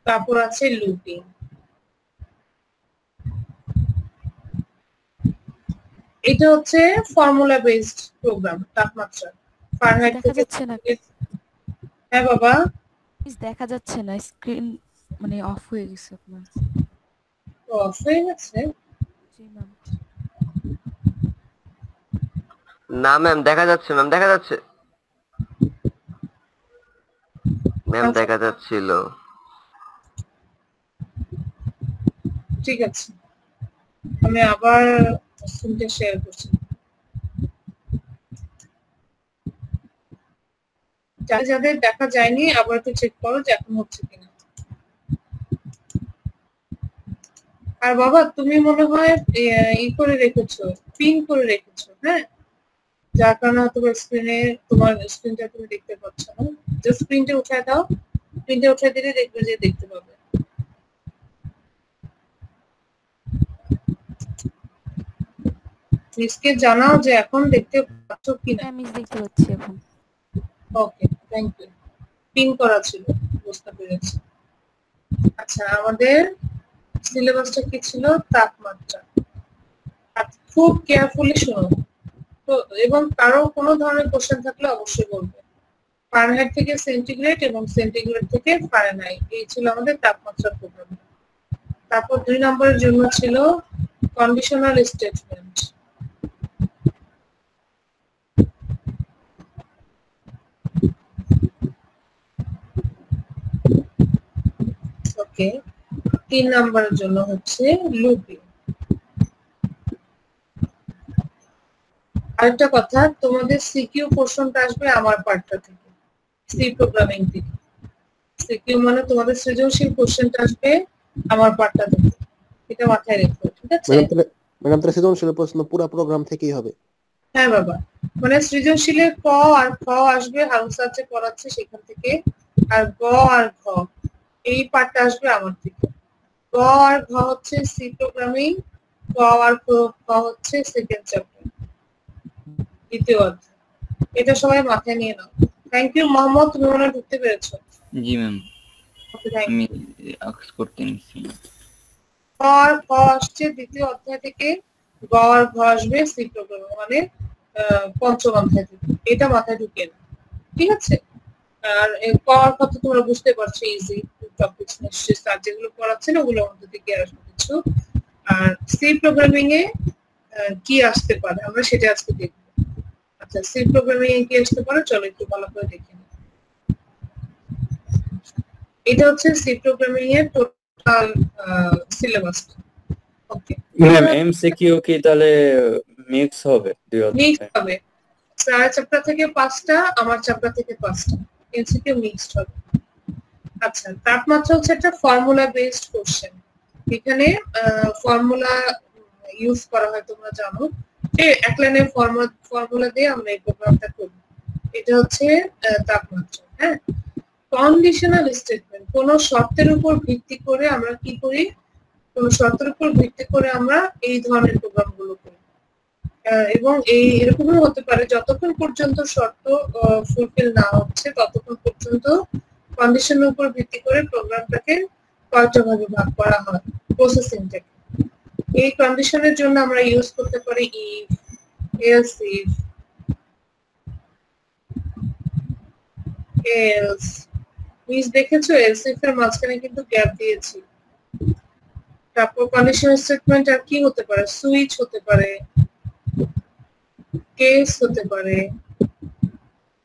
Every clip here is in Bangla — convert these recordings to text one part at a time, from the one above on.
তারপর আছে লুপিং। এটা হচ্ছে ফর্মুলা বেসড প্রোগ্রাম, তাপমাত্রা ফারেনহাইট দেখা থেকে। যাচ্ছে না, হ্যাঁ বাবা, দেখা যাচ্ছে না, স্ক্রিন মানে অফ হয়ে গেছে আপনার। অফ হয়ে গেছে? জি ম্যাম। না ম্যাম, দেখা যাচ্ছে ম্যাম, দেখা যাচ্ছে ম্যাম, আচ্ছা, দেখা যাচ্ছিল। ঠিক আছে, আমি আবার স্ক্রিনটা শেয়ার করছি। যাদের দেখা যায়নি আবার একটু চেক করো যে এখন হচ্ছে কিনা। আর বাবা তুমি মনে হয় ই করে রেখেছো, পিন করে রেখেছো, হ্যাঁ, যার কারণে তোমার স্ক্রিনে তোমার স্ক্রিনটা তুমি দেখতে পাচ্ছ না। যে স্ক্রিনটা উঠায় দাও, স্ক্রিনটা উঠায় দিলে দেখবে যে দেখতে পাবে। মিসকে জানাও যে এখন দেখতে পাচ্ছ কিনা। হ্যাঁ মিস, দেখতে পাচ্ছি এখন। ওকে, থ্যাংক ইউ। পিন করা ছিল, বুঝতে পেরেছি। আচ্ছা, আমাদের সিলেবাসটা কি ছিল? তাপমাত্রা। খুব কেয়ারফুলি শোনো তো, এবং কারো কোনো ধরনের কোশ্চেন থাকলে অবশ্যই বলবে। ফারেনহাইট থেকে সেন্টিগ্রেড এবং সেন্টিগ্রেড থেকে ফারেনহাইট, এই ছিল আমাদের তাপমাত্রা প্রোগ্রাম। তারপর 2 নম্বরের জন্য ছিল কন্ডিশনাল স্টেটমেন্ট। ওকে, 3 নম্বরের জন্য হচ্ছে লুপিং। আরেকটা কথা, তোমাদের সিকিউ পোর্শনটা আসবে আমার পার্টটা থেকে, সি প্রোগ্রামিং থেকে। সিকিউ মানে তোমাদের সৃজনশীল কোশ্চেনটা আসবে আমার পার্টটা থেকে, এটা মাথায় রেখো, ঠিক আছে? ম্যাডাম তাহলে সৃজনশীল প্রশ্ন পুরো প্রোগ্রাম থেকেই হবে? হ্যাঁ বাবা, মানে সৃজনশীলের ক আর খ আসবে হারুন স্যার যে পড়াচ্ছে সেখান থেকে, আর গ আর ঘ এই পার্টটা আসবে আমার থেকে। গ আর ঘ হচ্ছে সি প্রোগ্রামিং, ক আর খ হচ্ছে সেকেন্ড চ্যাপ্টার, দ্বিতীয় অধ্যায়। এটা সবাই মাথায় নিয়ে নাও। থ্যাংক ইউ মোহাম্মদ, তুমি মনে হয় ঢুকতে পেরেছো? জি ম্যাম, ওকে, থ্যাংক আমি ইউ। করতে নিচ্ছি। ক আর খ আসছে দ্বিতীয় অধ্যায় থেকে, গ আর ঘ আসবে সি প্রোগ্রামিং মানে পঞ্চম অধ্যায় থেকে। এটা মাথায় ঢুকিয়ে নাও, ঠিক আছে? আর ক আর খ তো তোমরা বুঝতে পারছো, ইজি টপিকস নিশ্চয়ই স্যার যেগুলো পড়াচ্ছেন ওগুলোর মধ্যে থেকে আসবে কিছু। আর সি প্রোগ্রামিং এ কি আসতে পারে আমরা সেটা আজকে দেখবো। আচ্ছা, সি প্রোগ্রামিং এ কি আসতে পারে চলো একটু ভালো করে দেখে নিই। এটা হচ্ছে সি প্রোগ্রামিং এর total syllabus. Okay ma'am, MCQ কি তাহলে মিক্স হবে? মিক্স হবে, স্যার চ্যাপ্টার থেকে 5টা, আমার চ্যাপ্টার থেকে 5টা, এমসিকিউ মিক্সড হবে। আচ্ছা, তাপমাত্রা হচ্ছে একটা ফর্মুলা বেসড কোশ্চেন। এখানে ফর্মুলা ইউজ করা হয়, তোমরা জানো যে এক লাইনের ফর্মুলা দিয়ে আমরা এই প্রোগ্রামটা করি। এটা হচ্ছে তাপমাত্রা। হ্যাঁ, কন্ডিশনাল স্টেটমেন্ট, কোন শর্তের উপর ভিত্তি করে আমরা কি করি, কোন শর্তের উপর ভিত্তি করে আমরা এই ধরনের প্রোগ্রাম গুলো করি। এবং এই এরকমও হতে পারে যতক্ষণ পর্যন্ত শর্ত ফুলফিল না হচ্ছে ততক্ষণ পর্যন্ত কন্ডিশনের উপর ভিত্তি করে প্রোগ্রামটাকে কয়েকটা ভাগে ভাগ করা হয় প্রসেসিংটাকে। এই কন্ডিশনের জন্য আমরা ইউজ করতে পারি if, else if, else. Miss দেখেছো এলস ইফ এর মাঝখানে কিন্তু গ্যাপ দিয়েছি। তারপর কন্ডিশনাল স্টেটমেন্ট আর কি হতে পারে, সুইচ হতে পারে, কেস হতে পারে,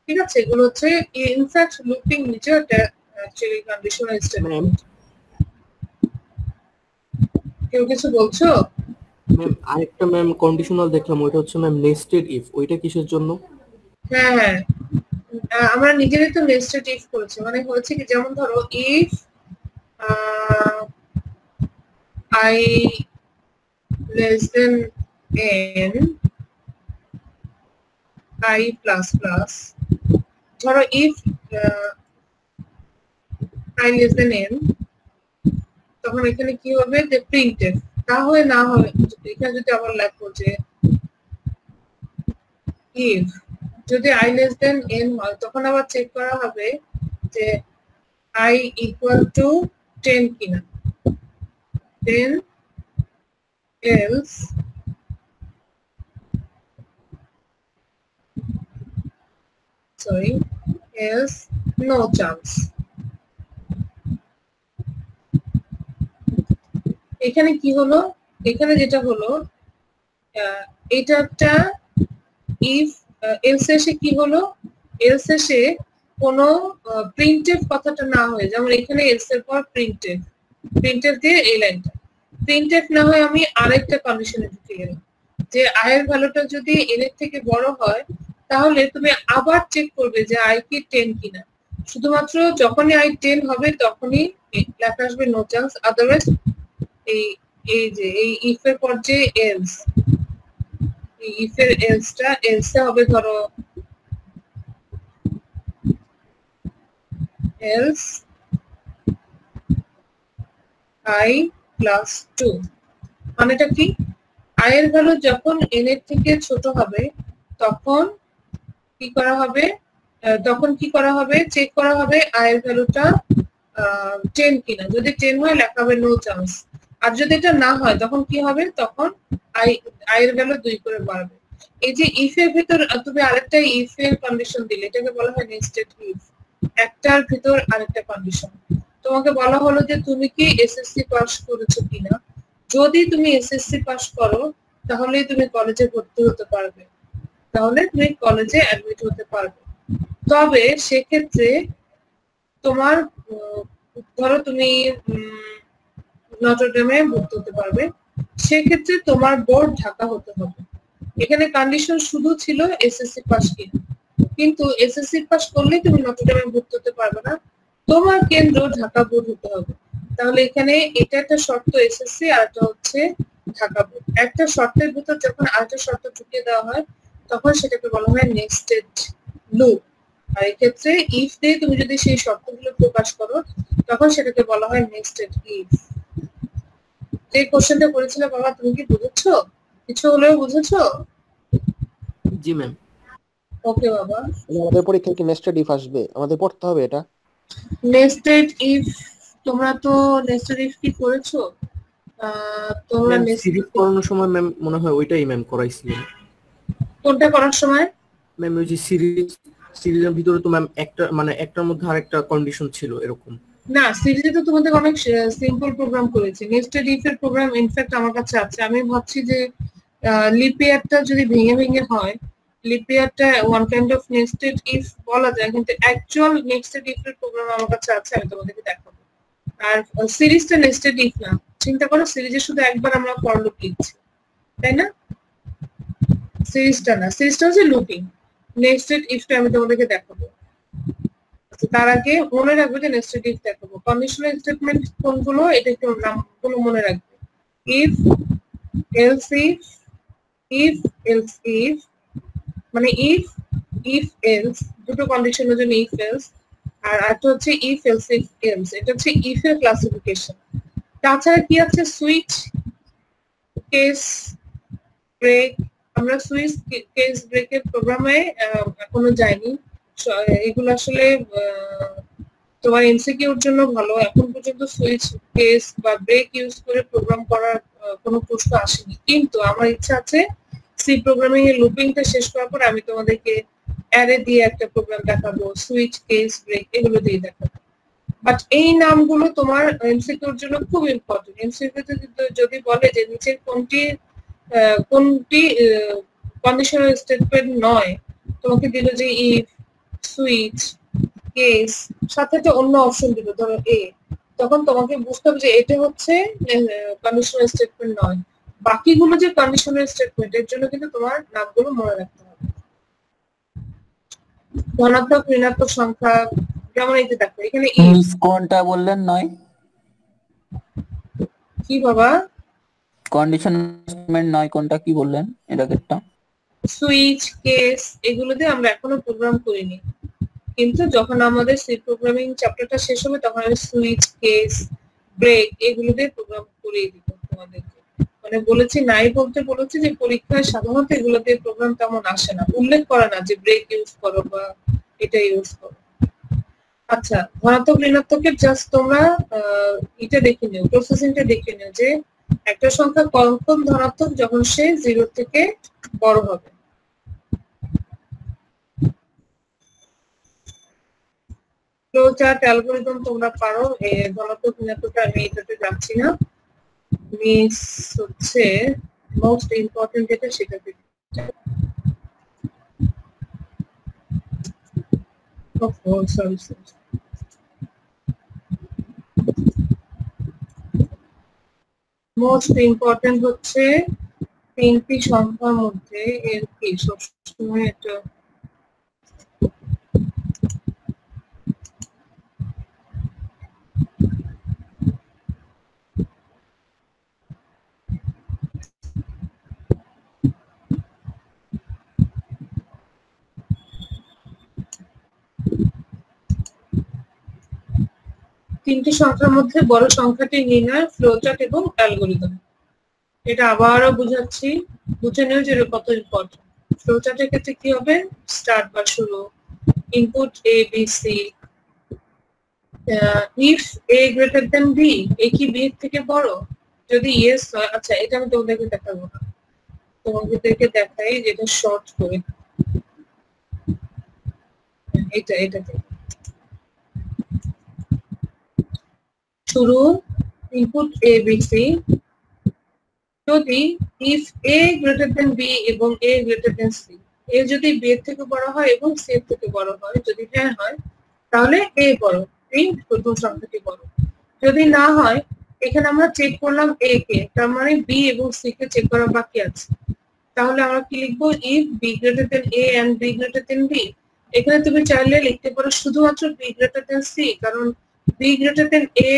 ঠিক আছে? এগুলো হচ্ছে ইনফ্যাক্ট লুপিং নিচে একটা অ্যাকচুয়ালি কন্ডিশনাল স্টেটমেন্ট। কেউ কিছু বলছো? ম্যাম আরেকটা ম্যাম কন্ডিশনাল দেখলাম, ওইটা হচ্ছে ম্যাম নেস্টেড ইফ, ওইটা কিসের জন্য? হ্যাঁ হ্যাঁ, আমরা নিজেরাই তো নেস্টেড ইফ করেছি, মানে হচ্ছে কি যেমন ধরো if I less than n i plus plus, ধরো if i less than n, তখন এখানে কি হবে যে প্রিন্টএফ। তাহলে না হয় এখানে যদি আবার লেখো যে ইফ যদি i লেস দেন n হয় তখন আবার চেক করা হবে যে i ইকুয়াল টু 10 কিনা, 10 else else no chance। এখানে কি হলো, এখানে যেটা হলো এটা একটা ইফ এলস এসে কি হলো, এলস এসে কোনো প্রিন্টএফ কথাটা না হয়, যেমন এখানে এলস এর পর প্রিন্টএফ দিয়ে এই লাইনটা প্রিন্টএফ না হয় আমি আরেকটা কন্ডিশনে ঢুকে গেলাম যে আই এর ভ্যালুটা যদি n এর থেকে বড় হয় তাহলে তুমি আবার চেক করবে যে আই কি 10 কিনা। শুধুমাত্র যখনই আই 10 হবে তখনই লেখা আসবে নো চান্স, আদারওয়াইজ এই যে এই ইফ এর পর যে এলস, এই ইফ এর এলসটা এলসে হবে ধরো এলস i প্লাস 2, মানেটা কি, i এর ভ্যালু যখন n এর থেকে ছোট হবে তখন কি করা হবে, চেক করা হবে i এর ভ্যালুটা 10 কিনা। যদি 10 হয় লেখা হবে নো চান্স, আর যদি এটা না হয় তখন কি হবে, তখন i এর ভ্যালু 2 করে বাড়বে। এই যে ইফ এর ভিতর তুমি আরেকটা ইফ এর কন্ডিশন দিলে, এটাকে বলা হয় নেস্টেড ইফ, একটার ভিতর আরেকটা কন্ডিশন। তোমাকে বলা হলো যে তুমি কি এসএসসি পাস করেছো কিনা, যদি তুমি এসএসসি পাস করো তাহলে তুমি কলেজে ভর্তি হতে পারবে, তাহলে তুমি কলেজে অ্যাডমিট হতে পারবে। তবে সেক্ষেত্রে তোমার ধরো তুমি নটরডেমে ভর্তি হতে পারবে, সেক্ষেত্রে তোমার বোর্ড ঢাকা হতে হবে। এখানে কন্ডিশন শুধু ছিল এসএসসি পাস কিনা, কিন্তু এসএসসি পাস করলে তুমি নটরডেমে ভর্তি হতে পারবে না, তোমার কেন্দ্র ঢাকা বোর্ড হতে হবে। তাহলে এখানে এটা একটা শর্ত এসএসসি, আর একটা হচ্ছে ঢাকা বোর্ড। একটা শর্তের ভিতর যখন আরেকটা শর্ত ঢুকিয়ে দেওয়া হয় তখন সেটাকে বলা হয় নেস্টেড লুপ। আর এক্ষেত্রে ইফ দিয়ে তুমি যদি সেই শর্তগুলো প্রকাশ করো তখন সেটাকে বলা হয় নেস্টেড ইফ। যে কোশ্চেনটা করেছিলে বাবা, তুমি কি বুঝেছো? কিছু হলেও বুঝেছো? জি ম্যাম। ওকে বাবা। আমাদের পরীক্ষায় কি নেস্টেড ইফ আসবে? আমাদের পড়তে হবে এটা? নেস্টেড ইফ তোমরা তো নেস্টেড ইফ কি করেছো? তোমরা সিরিজ করানোর সময় ম্যাম মনে হয় ওইটাই ম্যাম করাইছিলেন। কোনটা করার সময়? ম্যাম ওই যে সিরিজের ভিতরে তো ম্যাম একটা মানে একটার মধ্যে আরেকটা কন্ডিশন ছিল এরকম। না, সিরিজে তো তোমাদের অনেক সিম্পল প্রোগ্রাম করেছি। নেস্টেড ইফ এর প্রোগ্রাম ইনফ্যাক্ট আমার কাছে আছে। আমি ভাবছি যে লিপ ইয়ারটা যদি ভেঙে ভেঙে হয়, লিপ ইয়ারটা one kind of nested if বলা যায়, কিন্তু অ্যাকচুয়াল নেস্টেড ইফ এর প্রোগ্রাম আমার কাছে আছে, আমি তোমাদেরকে দেখাবো। আর সিরিজটা নেস্টেড ইফ না, চিন্তা করো সিরিজে শুধু একবার আমরা ফর লুপ লিখছি, তাই না? সিরিজটা না, সিরিজটা হচ্ছে লুপিং। নেস্টেড ইফটা আমি তোমাদেরকে দেখাবো। তার আগে মনে রাখবে যে নেস্টেড ইফ দেখাবো। কন্ডিশনাল স্টেটমেন্ট কোনগুলো এটা একটু নামগুলো মনে রাখবে। If, else if else if, মানে ইফ এলস দুটো কন্ডিশনের জন্য ইফ এলস, আর একটা হচ্ছে ইফ এলস ইফ এলস। এটা হচ্ছে ইফ এর ক্লাসিফিকেশন। তাছাড়া কি আছে, সুইচ, কেস, ব্রেক। আমরা সুইচ, কেস, ব্রেকের প্রোগ্রামে এখনো যাইনি। এগুলো আসলে তোমার এমসিকিউর জন্য ভালো। এখন পর্যন্ত সুইচ, কেস বা ব্রেক ইউজ করে প্রোগ্রাম করার কোনো প্রশ্ন আসেনি, কিন্তু আমার ইচ্ছা আছে সি প্রোগ্রামিং এর লুপিংটা শেষ করার পর আমি তোমাদেরকে অ্যারে দিয়ে একটা প্রোগ্রাম দেখাবো, সুইচ, কেস, ব্রেক এগুলো দিয়ে দেখাবো। বাট এই নামগুলো তোমার এমসিকিউর জন্য খুব ইম্পর্টেন্ট। এমসিকিউতে যদি বলে যে নিচের কোনটি কন্ডিশনাল স্টেটমেন্ট নয়, তোমাকে দিল যে ইফ, সুইচ, কেস, সাথে তো অন্য অপশন দিল ধরো এ, তখন তোমাকে বুঝতে হবে যে এটা হচ্ছে কন্ডিশনাল স্টেটমেন্ট নয়। বাকিগুলো যে কন্ডিশনাল স্টেটমেন্ট, এর জন্য কিন্তু তোমার নামগুলো মনে রাখতে হবে। ধনাত্মক, ঋণাত্মক সংখ্যা, যেমন এই যে দেখো এখানে ইফ কোনটা বললেন নয়? কি বাবা? কন্ডিশন স্টেটমেন্ট নয় কোনটা কি বললেন? এটা একটা সুইচ, কেস এগুলোতে আমরা এখনো প্রোগ্রাম করিনি, কিন্তু যখন আমাদের সি প্রোগ্রামিং চ্যাপ্টারটা শেষ হবে তখন আমি সুইচ, কেস, ব্রেক এগুলো দিয়ে প্রোগ্রাম করিয়ে দিব তোমাদেরকে। মানে বলেছি নাই বলতে বলেছি যে পরীক্ষায় সাধারণত এগুলো দিয়ে প্রোগ্রাম তেমন আসে না, উল্লেখ করে না যে ব্রেক ইউজ করো বা এটা ইউজ করো। আচ্ছা, ধনাত্মক ঋণাত্মকের জাস্ট তোমরা এটা দেখে নিও, প্রসেসিংটা দেখে নিও যে একটা সংখ্যা কখন ধনাত্মক, যখন সে 0 থেকে বড় হবে। ফ্লো চার্ট অ্যালগরিদম তোমরা পারো, ধনাত্মক ঋণাত্মকটা আমি এটাতে যাচ্ছি না। মিস হচ্ছে মোস্ট ইম্পর্টেন্ট যেটা সেটা সরি মোস্ট ইম্পর্টেন্ট হচ্ছে 3টি সংখ্যার মধ্যে এর কি সবসময় একটা তিনটি সংখ্যার মধ্যে বড় সংখ্যাটি নির্ণয় ফ্লোচার্ট এবং অ্যালগরিদম। এটা আবারও বুঝাচ্ছি, বুঝে নিও যে এটা কত ইম্পর্টেন্ট। ফ্লোচার্টের ক্ষেত্রে কি হবে, স্টার্ট বা শুরু, input A B C, if A greater than B, A কি বি এর থেকে বড়, যদি ইয়েস হয়। আচ্ছা, এটা আমি তোমাদেরকে দেখাবো না, তোমাদেরকে দেখাই যেটা শর্ট করে, এটাতে শুরু ইনপুট এ বি সি, যদি if A greater than B এবং এ গ্রেটার দেন সি, এ যদি বি এর থেকে বড় হয় এবং সি এর থেকে বড় হয়, যদি হ্যাঁ হয় তাহলে এ বড়, এই প্রথম সংখ্যাটি বড়। যদি না হয়, এখানে আমরা চেক করলাম এ কে, তার মানে বি এবং সি কে চেক করা বাকি আছে। তাহলে আমরা কি লিখবো, if B greater than A and B greater than B. এখানে তুমি চাইলে লিখতে পারো শুধুমাত্র বি গ্রেটার দেন সি, কারণ বি গ্রেটার দেন এ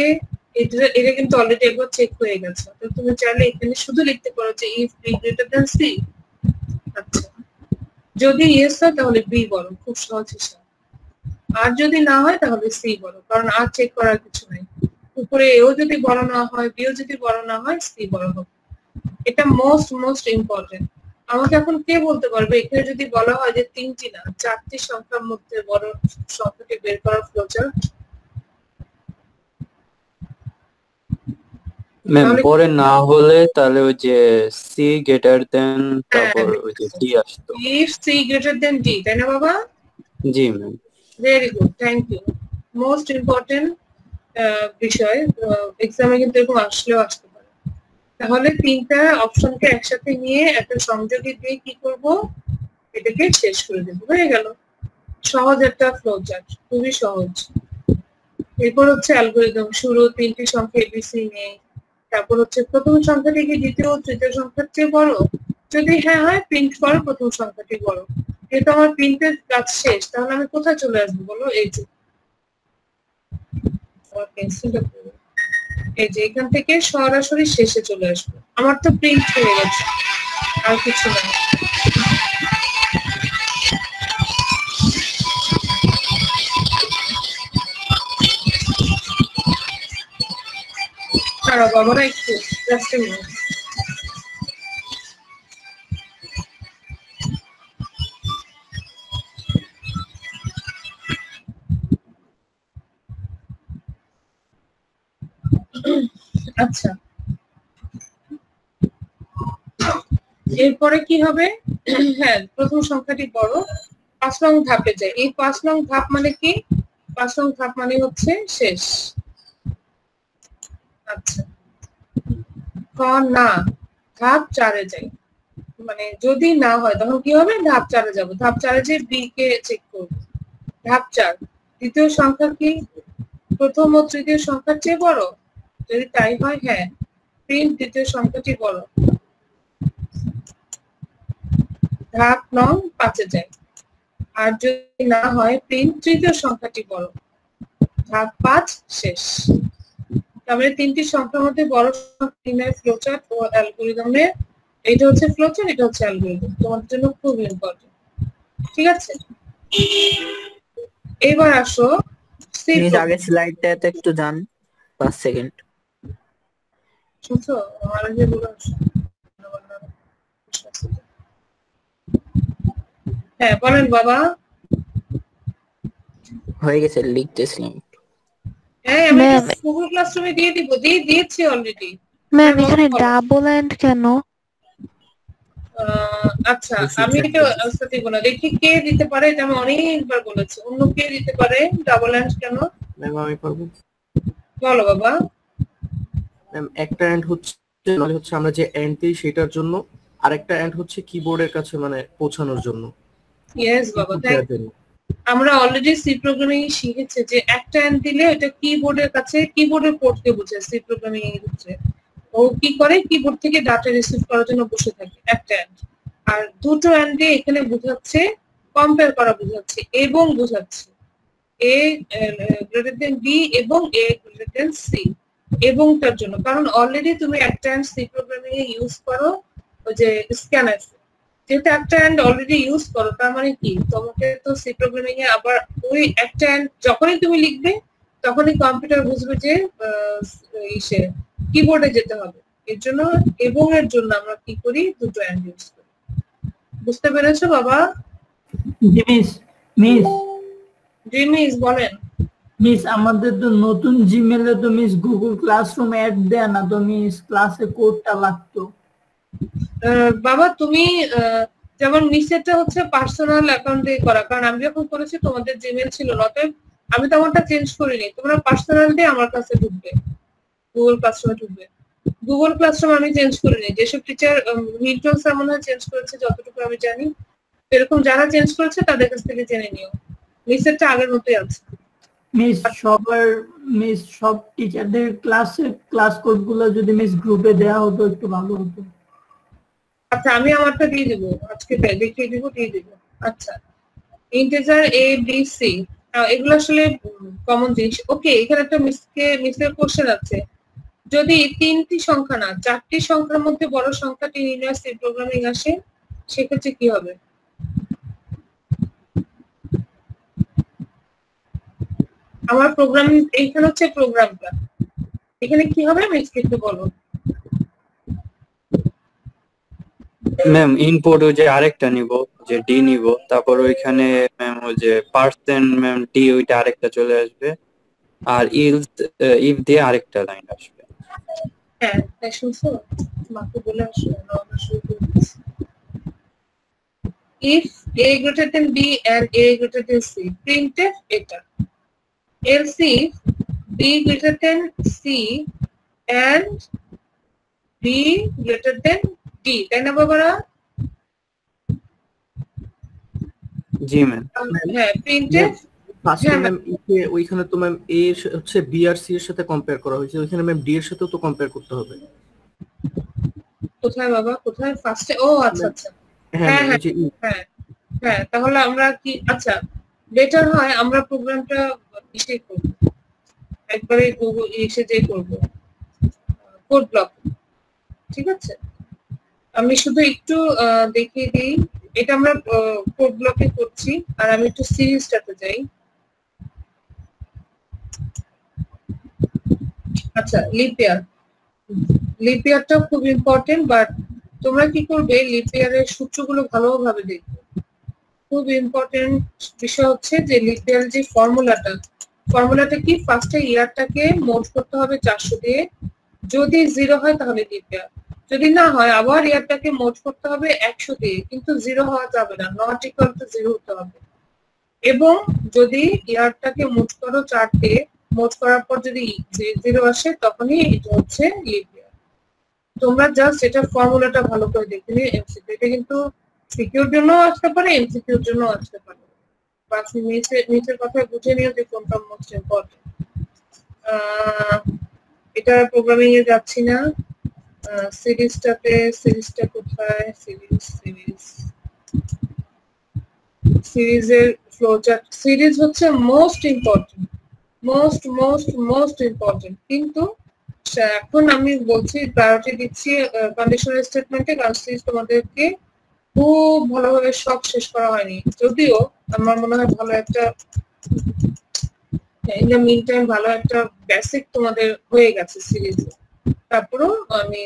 এটা কিন্তু অলরেডি একবার চেক হয়ে গেছে। তো তুমি চাইলে এখানে শুধু লিখতে পারো যে if B greater than C. আচ্ছা, যদি ইয়েস হয় তাহলে বি বড়, খুব সহজ হিসাব। আর যদি না হয় তাহলে সি বড়, কারণ আর চেক করার কিছু নাই। উপরে এও যদি বড় না হয়, বিও যদি বড় না হয়, সি বড় হবে। এটা মোস্ট ইম্পর্টেন্ট। আমাকে এখন কে বলতে পারবে এখানে যদি বলা হয় যে 3টি না 4টি সংখ্যার মধ্যে বড় সংখ্যাটি বের করার ফ্লোচার্ট? ম্যাম পরে না হলে তাহলে ওই যে সি গ্রেটার দেন তারপর ওই যে ডি আসতো। If C greater than D, তাই না বাবা? জি ma'am. Very good, thank you. Most important বিষয়, এক্সামে কিন্তু এরকম আসলেও আসতে পারে। তাহলে 3টা অপশনকে একসাথে নিয়ে একটা সংযোগে দিয়ে কি করব, এটাকে শেষ করে দেবো, হয়ে গেল। সহজ একটা ফ্লোচার্ট, খুবই সহজ। এরপর হচ্ছে অ্যালগরিদম, শুরু 3টি সংখ্যা এবিসি নেই, তারপর হচ্ছে প্রথম সংখ্যাটি কি দ্বিতীয় ও তৃতীয় সংখ্যার চেয়ে বড়, যদি হ্যাঁ হয় প্রিন্ট করো প্রথম সংখ্যাটি বড়। যেহেতু আমার প্রিন্টের কাজ শেষ, তাহলে আমি কোথায় চলে আসবো বলো, এই যে এখান থেকে সরাসরি শেষে চলে আসবো। আমার তো প্রিন্ট হয়ে গেছে, আর কিছু না। দাঁড়াও বাবারা, একটু জাস্ট এ মিনিট। আচ্ছা, এরপরে কি হবে, হ্যাঁ প্রথম সংখ্যাটি বড়। 5 নং ধাপে যায়। এই 5 নং ধাপ মানে কি, 5 নং ধাপ মানে হচ্ছে শেষ। আচ্ছা, না, ধাপ 4-এ যাই, মানে যদি না হয় তখন কি হবে, ধাপ 4-এ যাবো। ধাপ 4-এ যে বি কে চেক করব। ধাপ 4, দ্বিতীয় সংখ্যা কি প্রথম ও তৃতীয় সংখ্যার চেয়ে বড়, যদি তাই হয় হ্যাঁ, প্রিন্ট দ্বিতীয় সংখ্যাটি বড়। ধাপ নং 5-এ যায়। আর যদি না হয়, প্রিন্ট তৃতীয় সংখ্যাটি বড়। ধাপ 5 শেষ। তাহলে 3টি সংখ্যার মধ্যে বড় সংখ্যা নির্ণয় ফ্লোচার্ট ও অ্যালগরিদমের, এটা হচ্ছে ফ্লোচার্ট, এটা হচ্ছে অ্যালগরিদম, তোমাদের জন্য খুব ইম্পর্টেন্ট। ঠিক আছে, এবার আসো প্লিজ আগে স্লাইডটাতে একটু যান 5 সেকেন্ড। শুনছো আমার আগে বলে আসো। হ্যাঁ বলেন বাবা। হয়ে গেছে, লিখতেছিলাম। হ্যাঁ আমি ম্যাম গুগল ক্লাসরুমে দিয়েছি অলরেডি। ম্যাম এখানে ডাবল এন্ড কেন? আচ্ছা আমি এটা আনসার দিব না, দেখি কে দিতে পারে। এটা আমি অনেকবার বলেছি, অন্য কে দিতে পারে ডাবল এন্ড কেন? ম্যাম আমি পারবো। বলো বাবা। ম্যাম একটা এন্ড হচ্ছে মানে হচ্ছে আমরা যে এন্ড দিই সেটার জন্য, আরেকটা এন্ড হচ্ছে কিবোর্ডের কাছে মানে পৌঁছানোর জন্য। ইয়েস বাবা, থ্যাংক ইউ। আমরা অলরেডি সি প্রোগ্রামিং শিখেছি যে একটা এন্ড দিলে এটা কিবোর্ডের কাছে, কিবোর্ডের পোর্টকে বোঝায় সি প্রোগ্রামিং এর ক্ষেত্রে। ও কি করে, কিবোর্ড থেকে ডাটা রিসিভ করার জন্য বসে থাকে একটা এন্ড। আর দুটো এন্ড দিয়ে এখানে বোঝাচ্ছে কম্পেয়ার করা বোঝাচ্ছে এবং বোঝাচ্ছে এ গ্রেটার দেন বি এবং এ গ্রেটার দেন সি। এবং তার জন্য কারণ অলরেডি তুমি একটা এন্ড সি প্রোগ্রামিং এ ইউজ করো ওই যে স্ক্যানএফ, যেহেতু একটা এন্ড অলরেডি ইউজ করো তার মানে কি তোমাকে তো সি প্রোগ্রামিং এ আবার ওই একটা এন্ড যখনই তুমি লিখবে তখনই কম্পিউটার বুঝবে যে ইসে কিবোর্ডে যেতে হবে। এর জন্য এবং এর জন্য আমরা কি করি, দুটো এন্ড ইউজ করি। বুঝতে পেরেছো বাবা? মিস মিস জি মিস বলেন। মিস আমাদের তো নতুন জিমেলে তো মিস গুগল ক্লাসরুম অ্যাড দেয় না, তো মিস ক্লাসে কোডটা লাগতো। বাবা তুমি যেমন মিসেরটা হচ্ছে পার্সোনাল অ্যাকাউন্ট দিয়ে করা, কারণ আমি যখন করেছি তোমাদের জিমেল ছিল না, অতএব আমি তেমনটা চেঞ্জ করিনি। তোমরা পার্সোনাল দিয়ে আমার কাছে ঢুকবে, গুগল ক্লাসরুমে ঢুকবে। গুগল ক্লাসরুম আমি চেঞ্জ করিনি, যেসব টিচার মিল্টন স্যার মনে হয় চেঞ্জ করেছে যতটুকু আমি জানি। এরকম যারা চেঞ্জ করেছে তাদের কাছ থেকে জেনে নিও, মিসেরটা আগের মতোই আছে। মিস সব টিচারদের ক্লাস কোড গুলো যদি মিস গ্রুপে দেওয়া হতো একটু ভালো হতো। আচ্ছা আমি আমারটা দিয়ে দেবো, আজকে দেখিয়ে দিব, দিয়ে দেবো। আচ্ছা ইন্টিজার এ বি সি এগুলো আসলে কমন জিনিস। ওকে এখানে একটা মিসের কোশ্চেন আছে, যদি তিনটি সংখ্যা না চারটি সংখ্যার মধ্যে বড় সংখ্যাটি নির্ণয় সি প্রোগ্রামিং আসে সেক্ষেত্রে কি হবে? আমার প্রোগ্রাম এইখানে হচ্ছে প্রোগ্রামটা, এখানে কি হবে মিসকে একটু বলো। ম্যাম ইনপুট ওই যে আরেকটা নিব, যে ডি নিব, তারপর ওইখানে ম্যাম ওই যে পার্সেন্ট ম্যাম ডি ওইটা আরেকটা চলে আসবে, আর ইফ দিয়ে আরেকটা লাইন আসবে। হ্যাঁ শুনছো, মাকে বলে আসো না, আমরা শুরু করে দিচ্ছি। if a greater than b and a greater than c, printf এটা। else if b greater than c and b greater than d, তাই না বাবারা? জি ম্যাম। হ্যাঁ printf। ফার্স্টে ম্যাম ওইখানে তো ম্যাম এ হচ্ছে বি আর সি এর সাথে কম্পেয়ার করা হয়েছে, ওইখানে ম্যাম ডি এর সাথেও তো কম্পেয়ার করতে হবে। কোথায় বাবা, কোথায় ফার্স্টে? ও আচ্ছা আচ্ছা হ্যাঁ হ্যাঁ হ্যাঁ হ্যাঁ, তাহলে আমরা কি, আচ্ছা বেটার হয় আমরা প্রোগ্রামটা ইসে করব, একবারে গুগল এসে যে করব কোড ব্লক। ঠিক আছে আমি শুধু একটু দেখিয়ে দিই, এটা আমরা কোড ব্লকে করছি। আর আমি একটু সিরিজটাতে যাই। আচ্ছা লিপ ইয়ারটা খুব ইম্পর্টেন্ট, বাট তোমরা কি করবে লিপ ইয়ারের সূত্রগুলো ভালোভাবে দেখবে। খুব ইম্পর্টেন্ট বিষয় হচ্ছে যে লিপ ইয়ারের যে ফর্মুলাটা কি, ফার্স্টে ইয়ারটাকে মোড করতে হবে 400 দিয়ে, যদি 0 হয় তাহলে লিপ ইয়ার, যদি না হয় আবার ইয়ারটাকে মোড করতে হবে 100 দিয়ে, কিন্তু 0 হওয়া যাবে না, নট ইকুয়াল টু 0 হতে হবে। এবং যদি ইয়ারটাকে মোড করো 4 দিয়ে, মোড করার পর যদি 0 আসে তখনই এটা হচ্ছে লিপ ইয়ার। তোমরা জাস্ট এটা ফর্মুলাটা ভালো করে দেখে নিও। এমসিকিউ এটা কিন্তু সিকিউর জন্য আসতে পারে, এমসিকিউর জন্য আসতে পারে, বাস নিচের কথা বুঝে নিও যে কোনটা মোস্ট ইম্পর্টেন্ট। এটা প্রোগ্রামিং এ যাচ্ছি না, সিরিজটা কোথায়, সিরিজের ফ্লোচার্ট। সিরিজ হচ্ছে মোস্ট ইম্পর্টেন্ট, কিন্তু এখন আমি বলছি প্রায়োরিটি দিচ্ছি কন্ডিশনাল স্টেটমেন্টে, কারণ সিরিজ তোমাদেরকে খুব ভালোভাবে সব শেষ করা হয়নি, যদিও আমার মনে হয় ভালো একটা ইন দ্য মিন টাইম ভালো একটা বেসিক তোমাদের হয়ে গেছে সিরিজে। তারপরেও আমি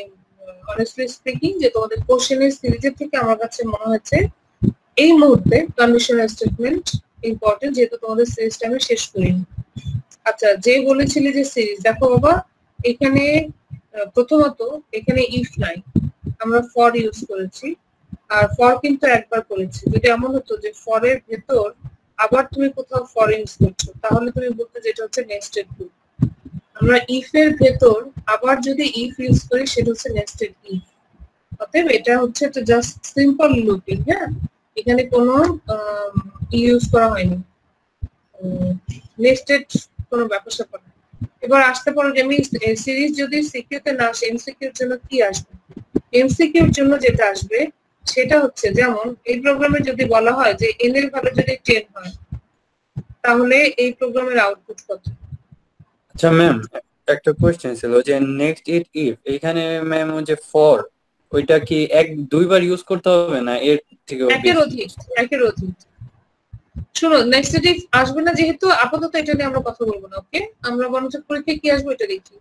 অনেস্টলি স্পিকিং যে তোমাদের কোশ্চেনের সিরিজের থেকে আমার কাছে মনে হচ্ছে এই মুহূর্তে কন্ডিশনাল স্টেটমেন্ট ইম্পর্টেন্ট, যেহেতু তোমাদের সিরিজটা আমি শেষ করিনি। আচ্ছা, যে বলেছিলে যে সিরিজ, দেখো বাবা এখানে প্রথমত এখানে ইফ নাই, আমরা ফর ইউজ করেছি, আর ফর কিন্তু একবার করেছি। যদি এমন হতো যে ফরের ভেতর আবার তুমি কোথাও ফর ইউজ করছো, তাহলে তুমি বলতে যেটা হচ্ছে নেস্টেড লুপ। আমরা ইফ এর ভেতর আবার যদি ইফ ইউজ করি সেটা হচ্ছে নেস্টেড ইফ। অতএব এটা হচ্ছে একটা জাস্ট সিম্পল লুপিং। হ্যাঁ, এখানে কোনো ইউজ করা হয়নি, নেস্টেড কোনো ব্যাপার স্যাপার। এবার আসতে পারো যে আমি সিরিজ যদি সিকিউ তে না আসে, এমসিকিউর জন্য কি আসবে? এমসিকিউর জন্য যেটা আসবে সেটা হচ্ছে, যেমন এই প্রোগ্রামে যদি বলা হয় যে n এর ভ্যালু যদি 10 হয়, তাহলে এই প্রোগ্রামের আউটপুট কত? আচ্ছা ম্যাম, একটা কোশ্চেন ছিল যে নেক্সট ইট ইফ, এখানে ম্যাম যে ফর ওইটা কি দুইবার ইউজ করতে হবে না এর থেকে একের অধিক, একের অধিক। শোনো, নেক্সট ইট ইফ আসবে না যেহেতু, আপাতত এটা নিয়ে আমরা কথা বলবো না। ওকে, আমরা বরঞ্চ পরীক্ষায় কি আসবে এটা দেখি।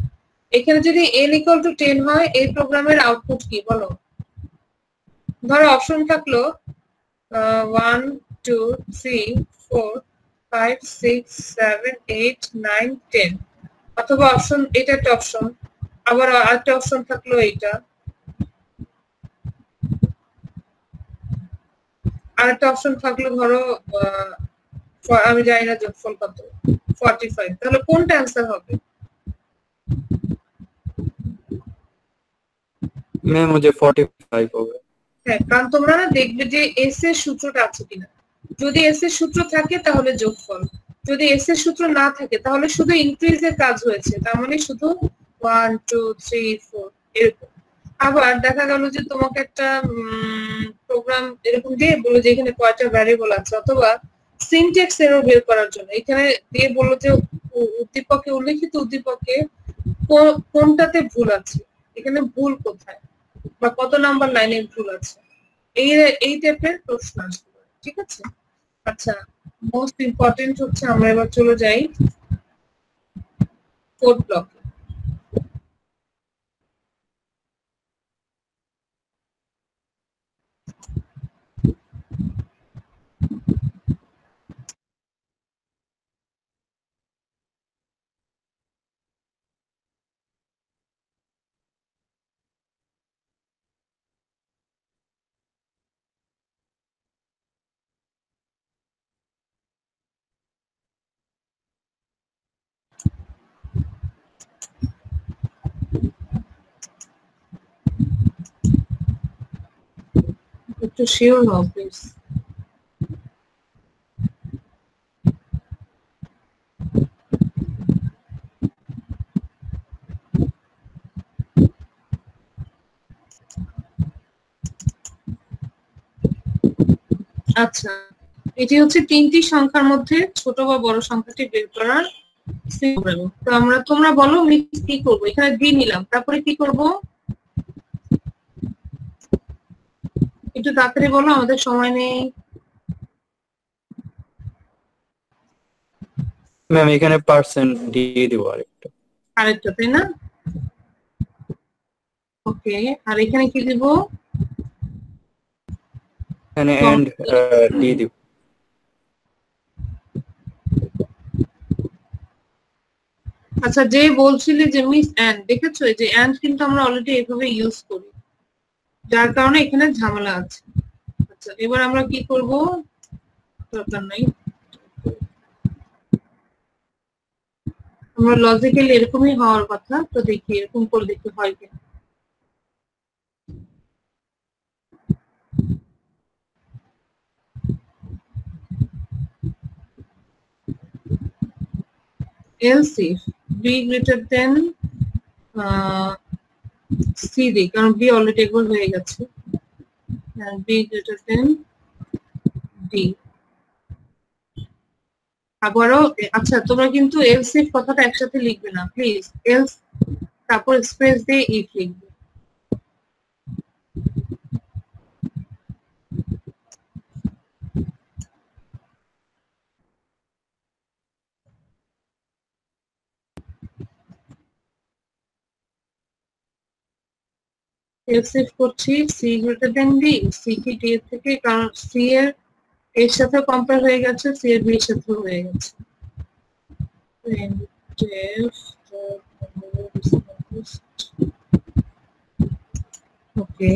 এখানে যদি n = 10 হয়, এই প্রোগ্রামের আউটপুট কি বলো? ধরো অপশন থাকলো 1 2 3 4 5 6 7 8 9 10, অথবা অপশন, এটা একটা অপশন, আবার আরেকটা অপশন থাকলো এইটা, আরেকটা অপশন থাকলো ধরো আমি জানি না যোগফল কত, 45। তাহলে কোনটা অ্যান্সার হবে? ম্যাম যে 45 হবে। হ্যাঁ, কারণ তোমরা না দেখবে যে এস এর সূত্রটা আছে কিনা। যদি এস এর সূত্র থাকে তাহলে যোগফল, যদি এস এর সূত্র না থাকে তাহলে শুধু ইনক্রিজ এর কাজ হয়েছে, তার মানে শুধু 1 2 3 4 এরকম। আবার দেখা গেল যে তোমাকে একটা প্রোগ্রাম এরকম দিয়ে বললো যে এখানে কয়টা ভ্যারিয়েবল আছে, অথবা সিনট্যাক্স এরর বের করার জন্য এখানে দিয়ে বললো যে উদ্দীপকে উল্লেখিত উদ্দীপকে কোনটাতে ভুল আছে, এখানে ভুল কোথায় বা কত নাম্বার লাইনে ভুল আছে, এই টাইপের প্রশ্ন আসতে পারে। ঠিক আছে? আচ্ছা, মোস্ট ইম্পর্টেন্ট হচ্ছে আমরা এবার চলে যাই কোড ব্লকে। একটু শিওর হও প্লিজ। আচ্ছা, এটি হচ্ছে তিনটি সংখ্যার মধ্যে ছোট বা বড় সংখ্যাটি বের করার প্রোগ্রাম। তো তোমরা বলো মিস কি করব? এখানে দিয়ে নিলাম, তারপরে কি করব? একটু তাড়াতাড়ি বলো, আমাদের সময় নেই। ম্যাম এখানে পার্সেন্ট দিয়ে দিব আরেকটা, তাই না? ওকে, আর এখানে কি দিব? এখানে এন্ড দিয়ে দিব। আচ্ছা, যে বলছিলি যে মিস এন্ড, দেখেছো এই যে এন্ড কিন্তু আমরা অলরেডি এইভাবে ইউজ করি, যার কারণে এখানে ঝামেলা আছে। আচ্ছা, এবার আমরা কি করব? দরকার নাই, আমরা লজিক্যালি এরকমই হওয়ার কথা। তো দেখি এরকম করে দেখতে হয় কিনা। else if b greater than c দিই, কারণ b অলরেডি একবার হয়ে গেছে, b greater than d। আবারও আচ্ছা, তোমরা কিন্তু else if কথাটা একসাথে লিখবে না প্লিজ, else তারপর স্পেস দিয়ে if লিখবে। else if করছি c greater than d, c কি d এর থেকে, কারণ c এর এর সাথে কম্পেয়ার হয়ে গেছে, সি এর বি এর সাথে হয়ে গেছে। ওকে,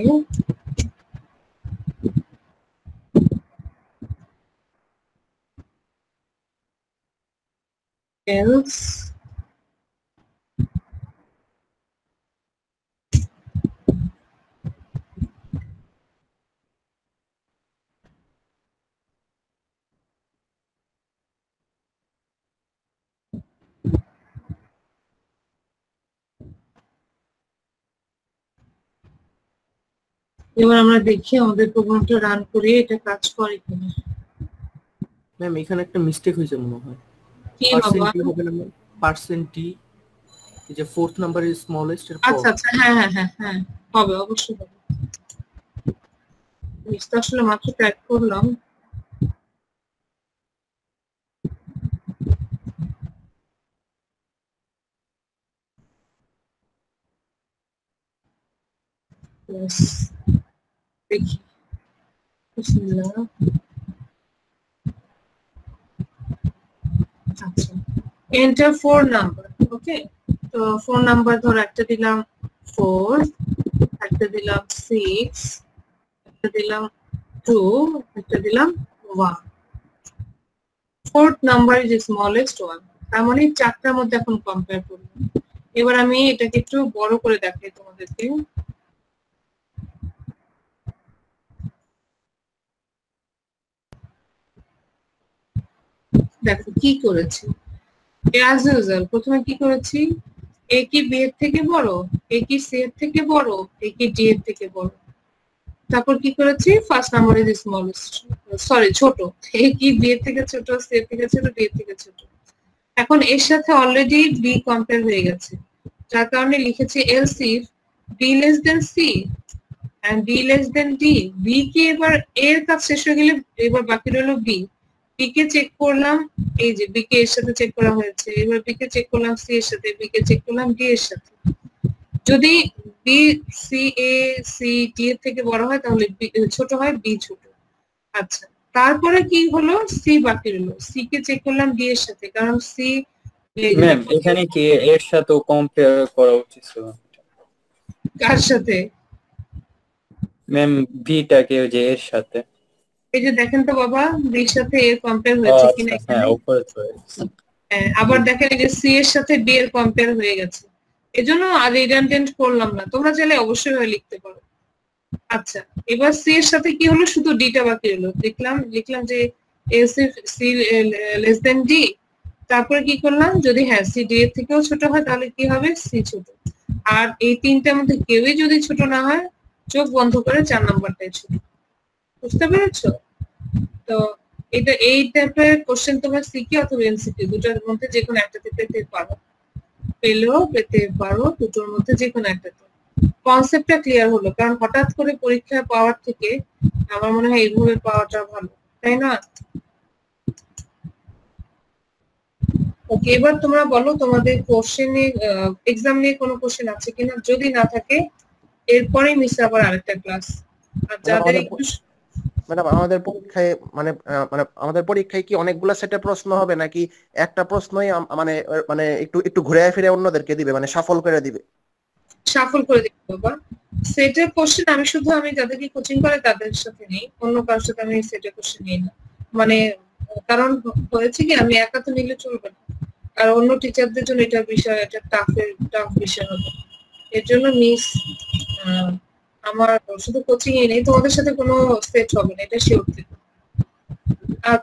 else এবার আমরা দেখি আমাদের প্রোগ্রামটা রান করে এটা কাজ করে কিনা। ম্যাম এখানে একটা মিস্টেক হয়েছে মনে হয়। কি বাবা? পার্সেন্ট হবে না ম্যাম, পার্সেন্ট টি, এই যে ফোর্থ নাম্বার ইজ স্মলেস্ট এর পর। আচ্ছা আচ্ছা, হ্যাঁ হ্যাঁ হ্যাঁ হ্যাঁ, হবে, অবশ্যই হবে। মিসটা আসলে মাত্র ট্যাগ করলাম। Yes. দেখি, বিসমিল্লাহ। আচ্ছা, এন্টার 4 নাম্বার। ওকে, তো 4 নাম্বার ধর একটা দিলাম 4, একটা দিলাম 6, একটা দিলাম 2, একটা দিলাম 1। ফোর্থ নাম্বার ইজ স্মলেস্ট 1, তার মানে চারটার মধ্যে এখন কম্পেয়ার করব। এবার আমি এটাকে একটু বড় করে দেখাই তোমাদেরকে। দেখো কি করেছি, অ্যাজ ইউজুয়াল প্রথমে কি করেছি, এ কি বি এর থেকে বড়, এ কি সি এর থেকে বড়, এ কি ডি এর থেকে বড়। তারপর কি করেছি, first number is smallest, sorry ছোট, এ কি বি এর থেকে ছোট, সি এর থেকে ছোট, ডি এর থেকে ছোট। এখন এর সাথে অলরেডি বি কম্পেয়ার হয়ে গেছে, যার কারণে লিখেছি else if B less than C and B less than D. B কে এবার এর কাজ শেষ হয়ে গেলে এবার বাকি রইল বি। বি কে চেক করলাম, এই যে বি কে এর সাথে চেক করা হয়েছে। এবার বি কে চেক করলাম সি এর সাথে, বি কে চেক করলাম ডি এর সাথে। যদি বি সি এ সি ডি এর থেকে বড় হয় তাহলে ছোট হয়, বি ছোট। আচ্ছা, তারপরে কি হলো, সি বাকি রইল। সি কে চেক করলাম ডি এর সাথে, কারণ সি ম্যাম এখানে কি এর সাথে কম্পেয়ার করা উচিত ছিল? কার সাথে? ম্যাম বিটাকে যে এর সাথে। এই যে দেখেন তো বাবা, বির সাথে এর কম্পেয়ার হয়েছে কিনা এখানে। হ্যাঁ, উপরে তো হয়েছে। হ্যাঁ, আবার দেখেন এই যে সি এর সাথে ডি এর কম্পেয়ার হয়ে গেছে। এজন্য আর রিডান্ডেন্ট করলাম না, তোমরা চাইলে অবশ্যই লিখতে পারো। আচ্ছা, এবার সি এর সাথে কি হলো, শুধু ডিটা বাকি হলো। লিখলাম যে সি লেস দেন ডি। তারপরে কি করলাম, যদি হ্যাঁ সি ডি এর থেকেও ছোট হয় তাহলে কি হবে, সি ছোট। আর এই তিনটার মধ্যে কেউই যদি ছোট না হয়, চোখ বন্ধ করে 4 নাম্বারটাই ছোট। বুঝতে পেরেছো? তো এটা এই টাইপের কোশ্চেন তোমরা সিকিউ অথবা এমসিকিউ দুটোর মধ্যে যে কোনো একটাতে পেতে পারো, পেলেও পেতে পারো, দুটোর মধ্যে যে কোনো একটাতে। কনসেপ্টটা ক্লিয়ার হলো, কারণ হঠাৎ করে পরীক্ষায় পাওয়ার থেকে আমার মনে হয় এইভাবে পাওয়াটা ভালো, তাই না? ওকে, এবার তোমরা বলো তোমাদের কোশ্চেনে এক্সাম নিয়ে কোনো কোশ্চেন আছে কিনা। যদি না থাকে এরপরে মিস আবার আরেকটা ক্লাস। আর যাদের ম্যাডাম আমাদের পরীক্ষায় মানে আমাদের পরীক্ষায় কি অনেকগুলা সেটে প্রশ্ন হবে নাকি একটা প্রশ্নই মানে মানে একটু ঘুরে ফিরে অন্যদেরকে দিবে, মানে শাফল করে দিবে? শাফল করে দিতে বাবা। সেটের কোশ্চেন আমি শুধু আমি যাদেরকে কোচিং করে তাদের সাথে নেই, অন্য কারোর সাথে আমি সেটের কোশ্চেন নিই না। মানে কারণ হয়েছে কি, আমি একা তো নিলে চলবে না, আর অন্য টিচারদের জন্য এটা বিষয়, এটা টাফ বিষয় হবে। এর জন্য মিস আমার শুধু কোচিং এ নেই, তোমাদের সাথে কোনো সেট হবে না, এটা শিওর। আর